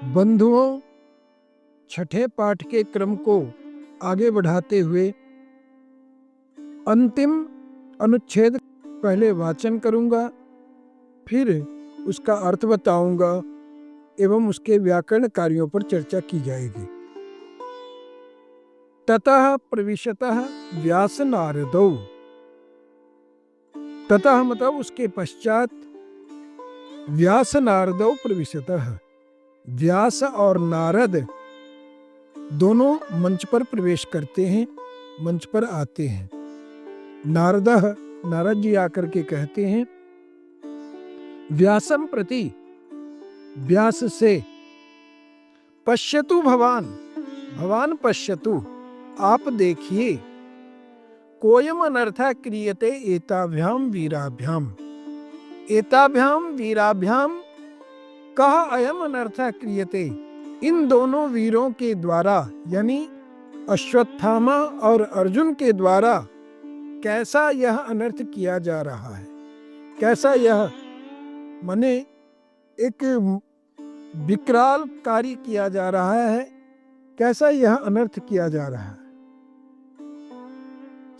बंधुओं, छठे पाठ के क्रम को आगे बढ़ाते हुए अंतिम अनुच्छेद पहले वाचन करूंगा, फिर उसका अर्थ बताऊंगा एवं उसके व्याकरण कार्यों पर चर्चा की जाएगी। ततः प्रविशतः व्यास नारदौ। ततः मतलब उसके पश्चात व्यास नारदौ प्रविशतः। व्यास और नारद दोनों मंच पर प्रवेश करते हैं, मंच पर आते हैं। नारदः, नारद जी आकर के कहते हैं, व्यासम प्रति, व्यास से, पश्यतु भवान, भवान पश्यतु, आप देखिए, कोयम अनर्थः क्रियते एताभ्याम वीराभ्याम। एताभ्याम वीराभ्याम कह अयम अनर्थः क्रियते। इन दोनों वीरों के द्वारा यानी अश्वत्थामा और अर्जुन के द्वारा कैसा यह अनर्थ किया जा रहा है। कैसा यह माने एक विकराल कार्य किया जा रहा है, कैसा यह अनर्थ किया जा रहा है।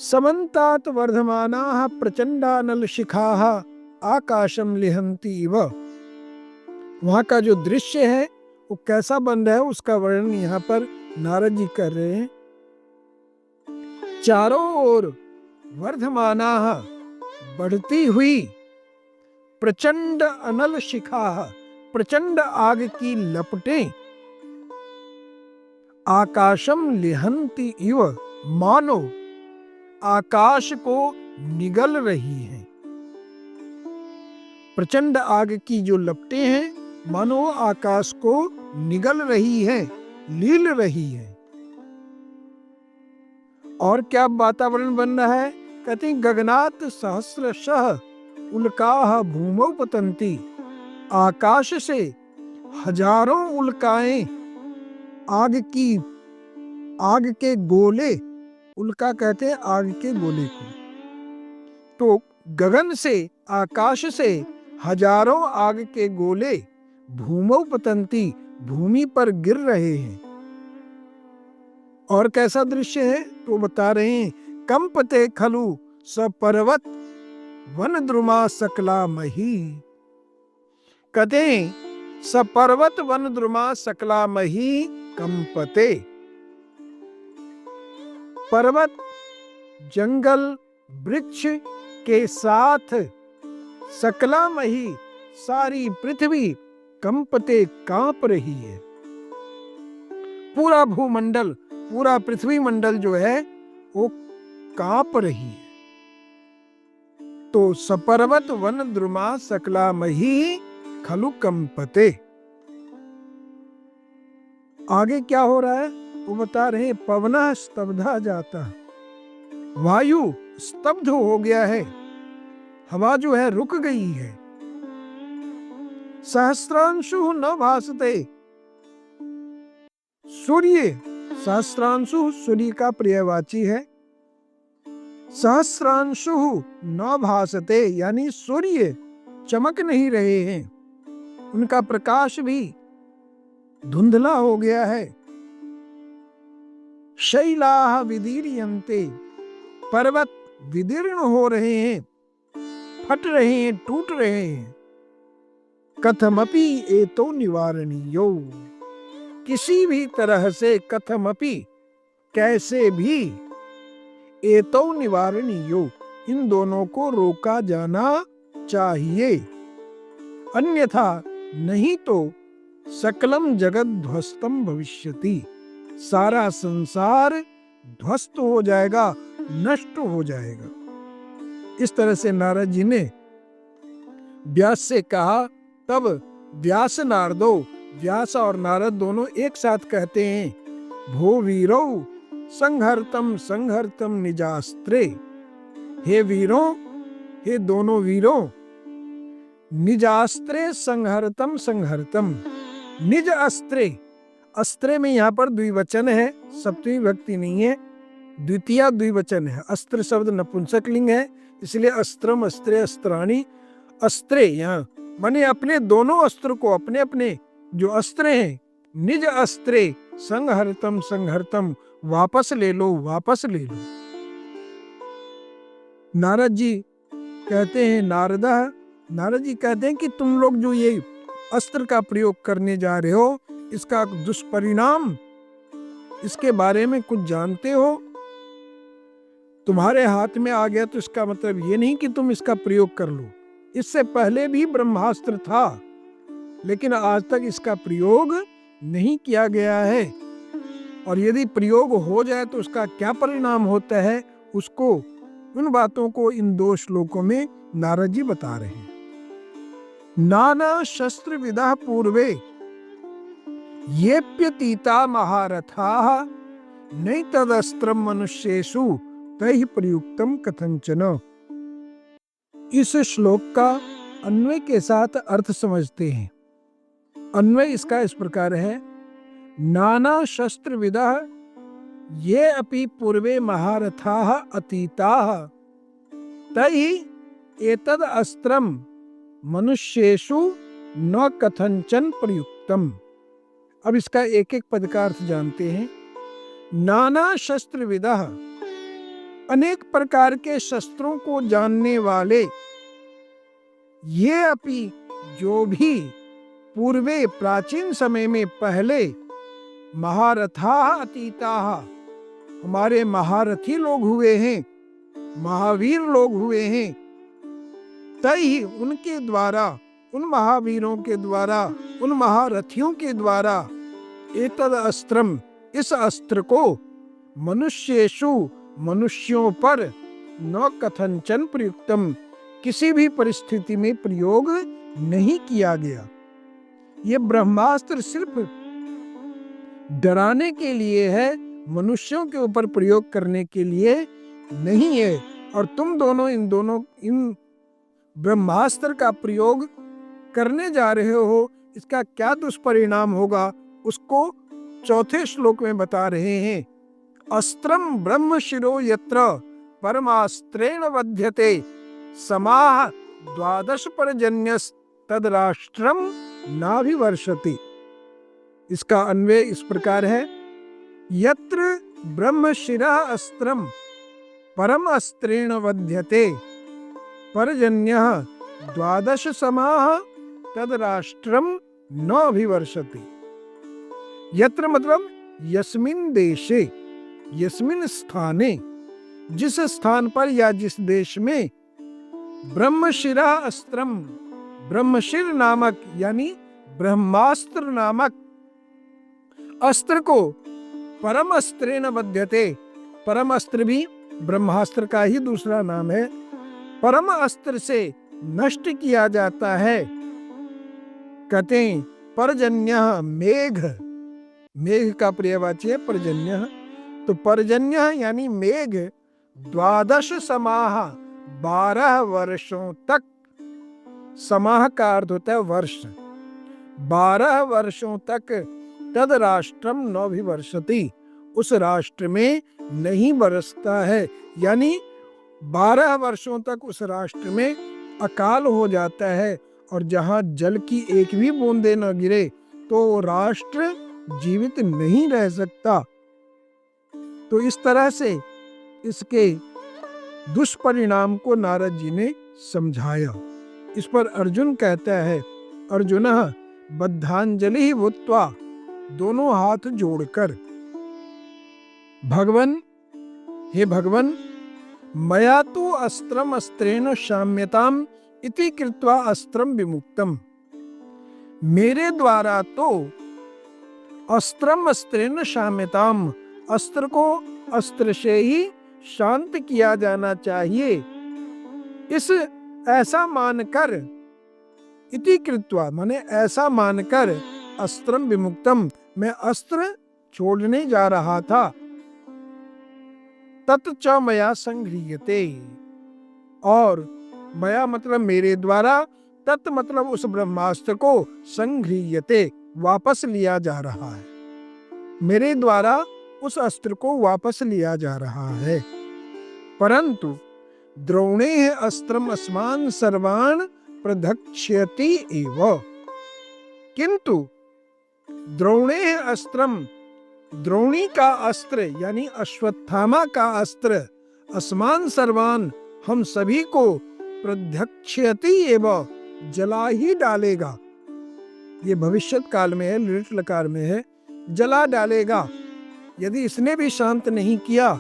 समन्तात वर्धमानाः प्रचंडानल शिखाः आकाशम लिहन्ति इव। वहां का जो दृश्य है वो कैसा बन रहा है उसका वर्णन यहाँ पर नारद जी कर रहे हैं। चारों ओर वर्धमानाः, बढ़ती हुई, प्रचंड अनल शिखाः, प्रचंड आग की लपटें, आकाशम लिहन्ति इव, मानो आकाश को निगल रही हैं। प्रचंड आग की जो लपटें हैं मानो आकाश को निगल रही है, लील रही है। और क्या वातावरण बन रहा है? कहते हैं गगनात सहस्रशः उल्काः भूमौ पतन्ति। आकाश से हजारों उल्काएं, आग के गोले, उल्का कहते हैं आग के गोले को। तो गगन से, आकाश से हजारों आग के गोले भूमौ पतन्ति, भूमि पर गिर रहे हैं। और कैसा दृश्य है तो बता रहे हैं, कंपते खलु स पर्वत वन द्रुमा सकला मही। कहते हैं स पर्वत वन द्रुमा सकला मही कंपते। पर्वत, जंगल, वृक्ष के साथ सकला मही, सारी पृथ्वी कंपते, कांप रही है। पूरा भूमंडल, पूरा पृथ्वी मंडल जो है वो कांप रही है। तो सपर्वत वन द्रुमा सकला मही खलु कंपते। आगे क्या हो रहा है वो बता रहे हैं, पवनः स्तब्धा जाता। वायु स्तब्ध हो गया है, हवा जो है रुक गई है। सहस्रांशु न भासते। सूर्य, सहस्रांशु सूर्य का पर्यायवाची है। सहस्रांशु न भासते यानी सूर्य चमक नहीं रहे हैं, उनका प्रकाश भी धुंधला हो गया है। शैलाः विदीर्यन्ते, पर्वत विदीर्ण हो रहे हैं, फट रहे हैं, टूट रहे हैं। कथमपि एतो निवारणीयो, किसी भी तरह से, कथमपि कैसे भी, एतो निवारणीयो इन दोनों को रोका जाना चाहिए। अन्यथा नहीं तो सकलम जगत ध्वस्तम भविष्यति, सारा संसार ध्वस्त हो जाएगा, नष्ट हो जाएगा। इस तरह से नारद जी ने व्यास से कहा। तब व्यास नारदो, व्यास और नारद दोनों एक साथ कहते हैं, भो वीरो संहर्तम संहर्तम निजास्त्रे। हे वीरों, हे दोनों वीरों, निजास्त्रे संहर्तम संहर्तम। निज अस्त्रे, अस्त्रे में यहाँ पर द्विवचन है, सप्तमी विभक्ति नहीं है, द्वितीया द्विवचन है। अस्त्र शब्द नपुंसक लिंग है, इसलिए अस्त्रम, अस्त्रे, अस्त्राणि। अस्त्रे यहाँ माने अपने दोनों अस्त्र को, अपने अपने जो अस्त्र हैं निज अस्त्रे संहर्तम संहर्तम, वापस ले लो, वापस ले लो। नारद जी कहते हैं, नारद जी कहते हैं कि तुम लोग जो ये अस्त्र का प्रयोग करने जा रहे हो, इसका दुष्परिणाम, इसके बारे में कुछ जानते हो? तुम्हारे हाथ में आ गया तो इसका मतलब ये नहीं कि तुम इसका प्रयोग कर लो। इससे पहले भी ब्रह्मास्त्र था, लेकिन आज तक इसका प्रयोग नहीं किया गया है। और यदि प्रयोग हो जाए तो उसका क्या परिणाम होता है, उसको, उन बातों को इन 2 श्लोकों में नारद जी बता रहे हैं। नाना शस्त्र विदा पूर्वे येप्यतीता महारथाः नैतदस्त्रं मनुष्येषु तैः प्रयुक्तम कथंचन। इस श्लोक का अन्वय के साथ अर्थ समझते हैं। अन्वय इसका इस प्रकार है, नाना शस्त्र विदा ये अपि पूर्वे महारथाः अतीताः तैः एतद अस्त्रम मनुष्येषु न कथंचन प्रयुक्तम। अब इसका एक एक पद का अर्थ जानते हैं। नाना शस्त्र विदा, अनेक प्रकार के शस्त्रों को जानने वाले, ये अपि जो भी, पूर्वे प्राचीन समय में पहले, महारथा अतीता, हमारे महारथी लोग हुए हैं, महावीर लोग हुए हैं, तई उनके द्वारा, उन महावीरों के द्वारा, उन महारथियों के द्वारा, एतद अस्त्रम, इस अस्त्र को, मनुष्येषु, मनुष्यों पर, न कथंचन प्रयुक्तम, किसी भी परिस्थिति में प्रयोग नहीं किया गया। ये ब्रह्मास्त्र सिर्फ डराने के लिए है, मनुष्यों के ऊपर प्रयोग करने के लिए नहीं है। और तुम दोनों इन ब्रह्मास्त्र का प्रयोग करने जा रहे हो, इसका क्या दुष्परिणाम होगा, उसको 4 श्लोक में बता रहे हैं। अस्त्रम ब्रह्म शिरो यत्र परमास्त्रेण वध्यते समाह 12 पर्जन्यस तद राष्ट्रम नाभिवर्षति। इसका अन्वय इस प्रकार है, यत्र ब्रह्म शिरा अस्त्रम परम अस्त्रेण वध्यते पर्जन्यः 12 समाह तद राष्ट्रम न अभिवर्षति। यत्र मतलब यस्मिन देशे, यस्मिन स्थाने, जिस स्थान पर या जिस देश में, ब्रह्मशिरा अस्त्रम, ब्रह्मशिर नामक यानी ब्रह्मास्त्र नामक अस्त्र को, परम अस्त्रेण बध्यते, परम अस्त्र भी ब्रह्मास्त्र का ही दूसरा नाम है, परम अस्त्र से नष्ट किया जाता है। कहते हैं पर्जन्य, मेघ, मेघ का पर्यायवाची है पर्जन्य। तो पर्जन्य यानी मेघ 12 समाह, 12 वर्षों तक, समाह का अर्थ होता है वर्ष, 12 वर्षों तक, तद राष्ट्रम न भी वर्षति, उस राष्ट्र में नहीं बरसता है। यानी 12 वर्षों तक उस राष्ट्र में अकाल हो जाता है, और जहां जल की एक भी बूंदे न गिरे तो राष्ट्र जीवित नहीं रह सकता। तो इस तरह से इसके दुष्परिणाम को नारद जी ने समझाया। इस पर अर्जुन कहता है, अर्जुनः बद्धांजलि भूत्वा, दोनों हाथ जोड़कर, भगवन, हे भगवन, मया तो अस्त्रम अस्त्रेण शाम्यताम इति कृत्वा अस्त्रम विमुक्तम, मेरे द्वारा तो अस्त्रम अस्त्रेण शाम्यताम, अस्त्र को अस्त्र से ही शांत किया जाना चाहिए, इस ऐसा मानकर, इति कृत्वा माने ऐसा मानकर, अस्त्रम विमुक्तम, मैं अस्त्र छोड़ने जा रहा था, तत् च मया संगृह्यते, और मया मतलब मेरे द्वारा, तत् मतलब उस ब्रह्मास्त्र को, संगृह्यते वापस लिया जा रहा है, मेरे द्वारा उस अस्त्र को वापस लिया जा रहा है। परंतु द्रोणे अस्त्रम अस्मान सर्वान प्रदक्ष्यति एव, किंतु द्रोणे अस्त्रम, द्रोणी का अस्त्र यानी अश्वत्थामा का अस्त्र, अस्मान सर्वान, हम सभी को प्रध्यक्षयति एवं जला ही डालेगा। ये भविष्यत काल में है, लिट लकार में है, जला डालेगा। यदि इसने भी शांत नहीं किया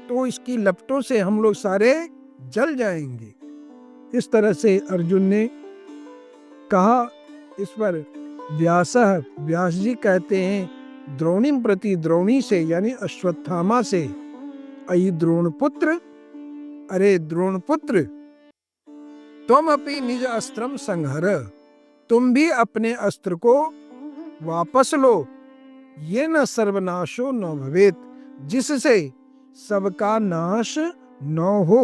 तो इसकी लपटों से हम लोग सारे जल जाएंगे। इस तरह से अर्जुन ने कहा। इस पर व्यास जी कहते हैं, द्रोणीम प्रति, द्रोणी से यानी अश्वत्थामा से, अयि द्रोणपुत्र, अरे द्रोणपुत्र, तुम अपनी निज अस्त्रम संहर, तुम भी अपने अस्त्र को वापस लो। ये न सर्वनाशो न भवेत, जिससे सबका नाश न हो।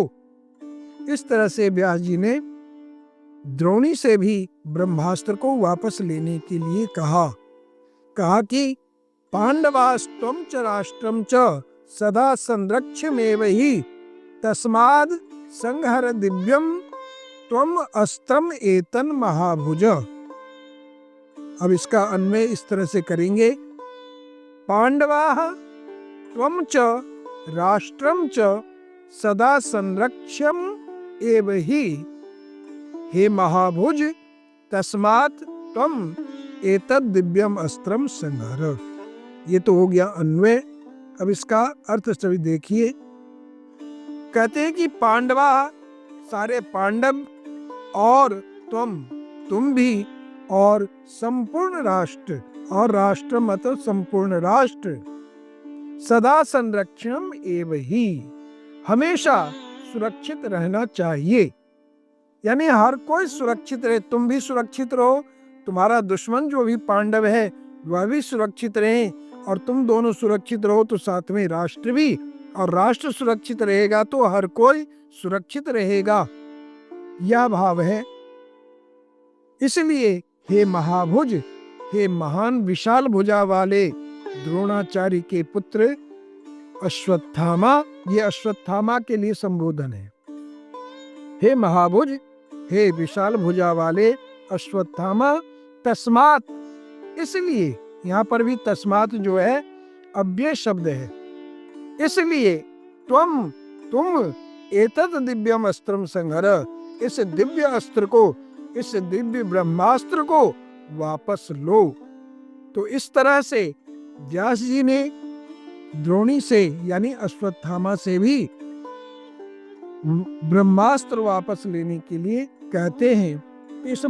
इस तरह से व्यास जी ने द्रोणी से भी ब्रह्मास्त्र को वापस लेने के लिए कहा कि पांडवास्त्वं च राष्ट्रं च सदा संरक्ष्यमेव हि, तस्माद् संहर दिव्यम त्वम अस्त्रम एतन महाभुज। अब इसका अन्वय इस तरह से करेंगे, पांडवाः त्वं च राष्ट्रं च सदा संरक्ष्यम एव हि, हे महाभुज, तस्मात् त्वम एतद् दिव्यम अस्त्रम संहर। ये तो हो गया अन्वय। अब इसका अर्थ सभी देखिए। कहते हैं कि पांडवा, सारे पांडव, और तुम भी, और संपूर्ण राष्ट्र, और राष्ट्र मतलब संपूर्ण राष्ट्र, सदा संरक्षण एव ही, हमेशा सुरक्षित रहना चाहिए। यानी हर कोई सुरक्षित रहे, तुम भी सुरक्षित रहो, तुम्हारा दुश्मन जो भी पांडव है वह भी सुरक्षित रहे, और तुम दोनों सुरक्षित रहो तो साथ में राष्ट्र भी, और राष्ट्र सुरक्षित रहेगा तो हर कोई सुरक्षित रहेगा, यह भाव है। इसलिए हे महाभुज, हे महान विशाल भुजा वाले द्रोणाचार्य के पुत्र अश्वत्थामा, ये अश्वत्थामा के लिए संबोधन है। हे महाभुज, हे विशाल भुजा वाले अश्वत्थामा, तस्मात्, इसलिए, यहाँ पर भी तस्मात् जो है अव्यय शब्द है, इसलिए तुम एतत् दिव्यम अस्त्रम संहर, इस दिव्य अस्त्र को, इस दिव्य ब्रह्मास्त्र को वापस लो। तो इस तरह से व्यास जी ने द्रोणी से यानी अश्वत्थामा से भी ब्रह्मास्त्र वापस लेने के लिए कहते हैं। इस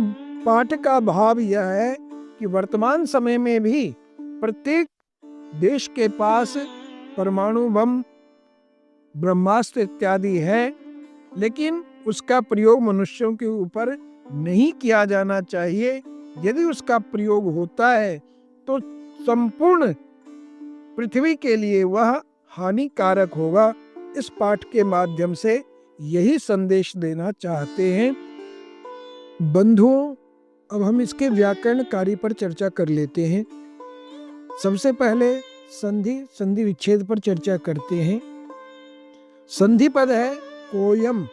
पाठ का भाव यह है कि वर्तमान समय में भी प्रत्येक देश के पास परमाणु बम, ब्रह्मास्त्र इत्यादि है, लेकिन उसका प्रयोग मनुष्यों के ऊपर नहीं किया जाना चाहिए। यदि उसका प्रयोग होता है तो संपूर्ण पृथ्वी के लिए वह हानिकारक होगा। इस पाठ के माध्यम से यही संदेश देना चाहते हैं। बंधुओं, अब हम इसके व्याकरण कार्य पर चर्चा कर लेते हैं। सबसे पहले संधि विच्छेद पर चर्चा करते हैं। संधि पद है कोयम,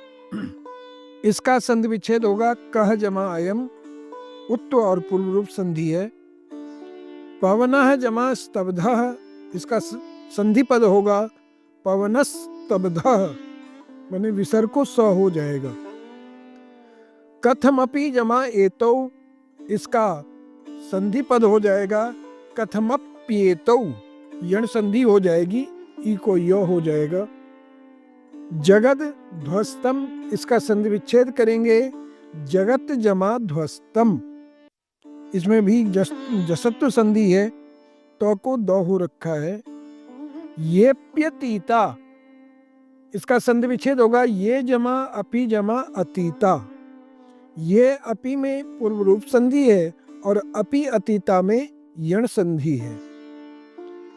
इसका संधि विच्छेद होगा कह जमा अयम, उत्व और पूर्व रूप संधि है। पवनः जमा स्तब्धः, इसका संधि पद होगा पवनस्तब्धः, माने विसर्ग को स हो जाएगा। कथमपि जमा एतौ, इसका संधि पद हो जाएगा कथमप्येतौ, यण संधि हो जाएगी, ई को य हो जाएगा। जगत ध्वस्तम, इसका संधि विच्छेद करेंगे जगत जमा ध्वस्तम, इसमें भी जसत्व संधि है, तो को द हो रखा है। ये प्यतीता, इसका संधि विच्छेद होगा ये जमा अपि जमा अतीता। ये अपि में पूर्व रूप संधि है और अपि अतीता में यण संधि है।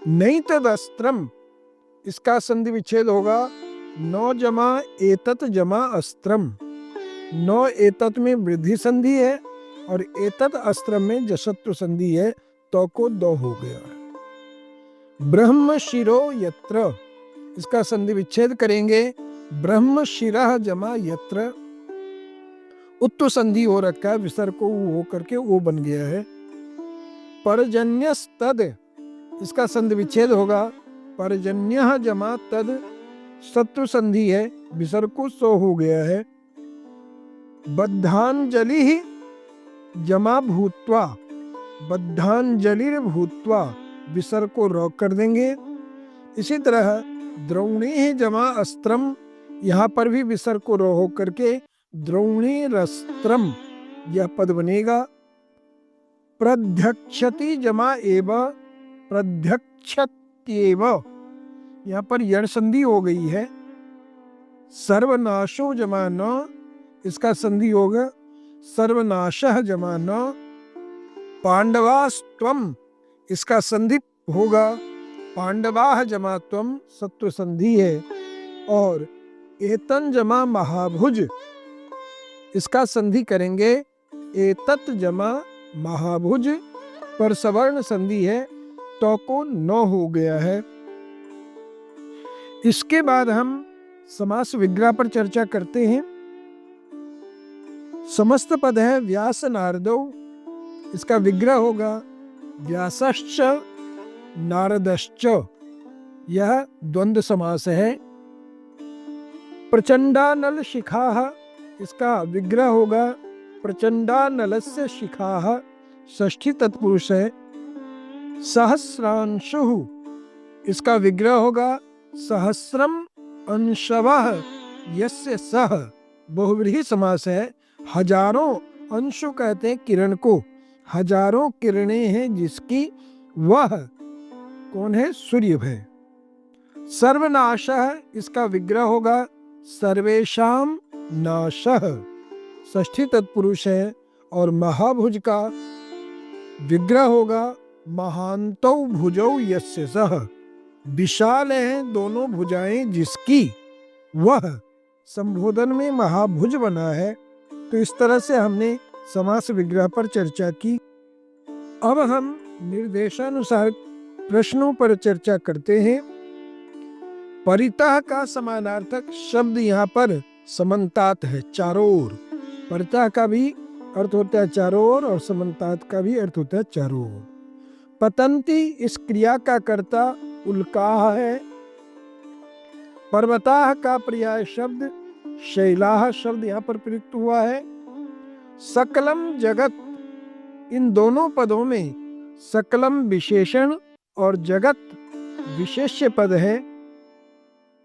नहीं तदस्त्रम, इसका संधि विच्छेद होगा नौ जमा एतत जमा अस्त्रम। नौ एतत में वृद्धि संधि है और एतत अस्त्रम में जसत्व संधि है, तो को दो हो गया। ब्रह्म शिरो यत्र, इसका संधि विच्छेद करेंगे ब्रह्म शिरः जमा यत्र। उत्तु संधि हो रखा है, विसर्ग को हो करके वो बन गया है। परजन्यस्तद, इसका संधि विच्छेद होगा। परजन्य जमा तद, शत्रु संधि है, विसर्ग को सो हो गया है। बद्धांजलि जमा भूत्वा, बद्धांजलिर भूत्वा, विसर्ग को रोक कर देंगे। इसी तरह द्रोणी जमा अस्त्रम, यहाँ पर भी विसर्ग को रो हो करके द्रोणी रस्त्रम यह पद बनेगा। प्रध्यक्षति जमा एव, प्रध्यक्षत्येव, यहाँ पर यण संधि हो गई है। सर्वनाशो जमा न, इसका संधि होगा सर्वनाशः जमा न। पांडवास्त्वम, इसका संधि होगा पांडवाः जमा त्वम, सत्व संधि है। और एतन जमा महाभुज, इसका संधि करेंगे एतत जमा महाभुज, पर सवर्ण संधि है, तो को न हो गया है। इसके बाद हम समास विग्रह पर चर्चा करते हैं। समस्त पद है व्यास नारदौ, इसका विग्रह होगा व्यासश्च नारदश्च, यह द्वंद्व समास है। प्रचंडानल शिखाः, इसका विग्रह होगा प्रचंडानलस्य शिखाः, षष्ठी तत्पुरुष है। सहस्रांशुः, इसका विग्रह होगा सहस्रम अंशवः यस्य सह, बहुव्रीहि समास है। हजारों, अंशु कहते हैं किरण को, हजारों किरणें हैं जिसकी, वह कौन है? सूर्य है। सर्वनाशः, इसका विग्रह होगा सर्वेषां नाशः, षष्ठी तत्पुरुष है। और महाभुज का विग्रह होगा महांतौ भुजौ यस्य सः, विशाल है दोनों भुजाएं जिसकी, वह संबोधन में महाभुज बना है। तो इस तरह से हमने समास विग्रह पर चर्चा की। अब हम निर्देशानुसार प्रश्नों पर चर्चा करते हैं। परितः का समानार्थक शब्द यहाँ पर समन्तात है, चारों ओर। परितः का भी अर्थ होता है चारों ओर, और समन्तात का भी अर्थ होता है चारों ओर। पतंती, इस क्रिया का कर्ता उल्काः है। पर्वताः का पर्याय शब्द शैलाः शब्द यहाँ पर प्रयुक्त हुआ है। सकलम जगत, इन दोनों पदों में सकलम विशेषण और जगत विशेष्य पद है।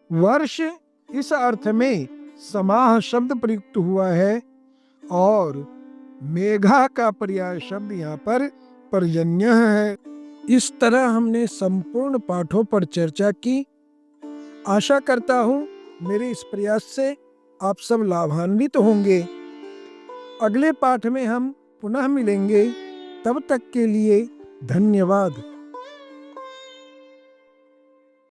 वर्ष, इस अर्थ में समाह शब्द प्रयुक्त हुआ है। और मेघा का पर्याय शब्द यहाँ पर पर्जन्य है। इस तरह हमने संपूर्ण पाठों पर चर्चा की। आशा करता हूँ मेरे इस प्रयास से आप सब लाभान्वित होंगे। अगले पाठ में हम पुनः मिलेंगे, तब तक के लिए धन्यवाद।